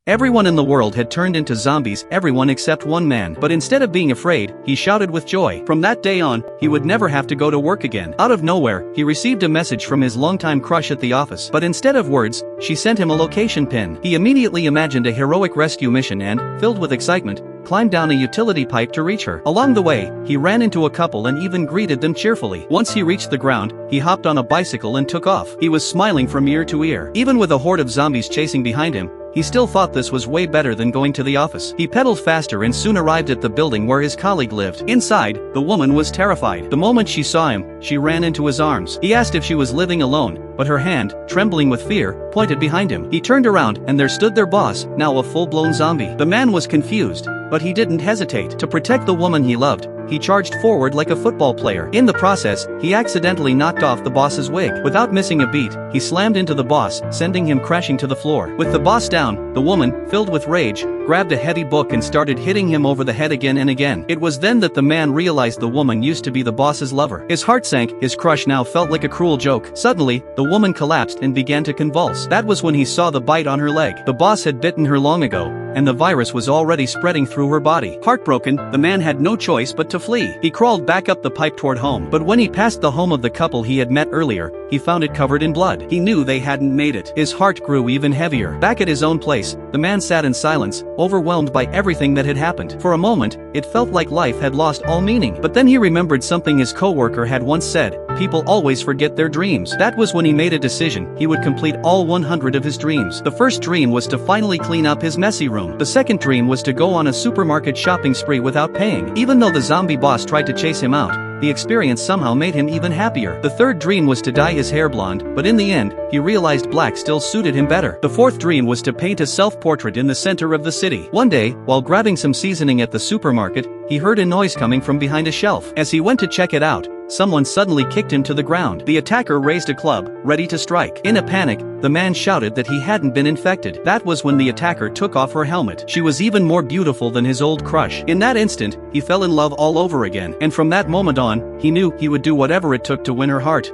Everyone in the world had turned into zombies, everyone except one man. But instead of being afraid, he shouted with joy. From that day on, he would never have to go to work again. Out of nowhere, he received a message from his longtime crush at the office. But instead of words, she sent him a location pin. He immediately imagined a heroic rescue mission and, filled with excitement, climbed down a utility pipe to reach her. Along the way, he ran into a couple and even greeted them cheerfully. Once he reached the ground, he hopped on a bicycle and took off. He was smiling from ear to ear. Even with a horde of zombies chasing behind him, he still thought this was way better than going to the office. He pedaled faster and soon arrived at the building where his colleague lived. Inside, the woman was terrified. The moment she saw him, she ran into his arms. He asked if she was living alone, but her hand, trembling with fear, pointed behind him. He turned around and there stood their boss, now a full-blown zombie. The man was confused, but he didn't hesitate. To protect the woman he loved, he charged forward like a football player. In the process, he accidentally knocked off the boss's wig. Without missing a beat, he slammed into the boss, sending him crashing to the floor. With the boss down, the woman, filled with rage, grabbed a heavy book and started hitting him over the head again and again. It was then that the man realized the woman used to be the boss's lover. His heart sank, his crush now felt like a cruel joke. Suddenly, the woman collapsed and began to convulse. That was when he saw the bite on her leg. The boss had bitten her long ago, and the virus was already spreading through her body. Heartbroken, the man had no choice but to flee. He crawled back up the pipe toward home. But when he passed the home of the couple he had met earlier, he found it covered in blood. He knew they hadn't made it. His heart grew even heavier. Back at his own place, the man sat in silence, overwhelmed by everything that had happened. For a moment, it felt like life had lost all meaning. But then he remembered something his coworker had once said: people always forget their dreams. That was when he made a decision. He would complete all 100 of his dreams. The first dream was to finally clean up his messy room. The second dream was to go on a supermarket shopping spree without paying. Even though the zombie boss tried to chase him out, the experience somehow made him even happier. The third dream was to dye his hair blonde, but in the end, he realized black still suited him better. The fourth dream was to paint a self-portrait in the center of the city. One day, while grabbing some seasoning at the supermarket, he heard a noise coming from behind a shelf. As he went to check it out, someone suddenly kicked him to the ground. The attacker raised a club, ready to strike. In a panic, the man shouted that he hadn't been infected. That was when the attacker took off her helmet. She was even more beautiful than his old crush. In that instant, he fell in love all over again. And from that moment on, he knew he would do whatever it took to win her heart.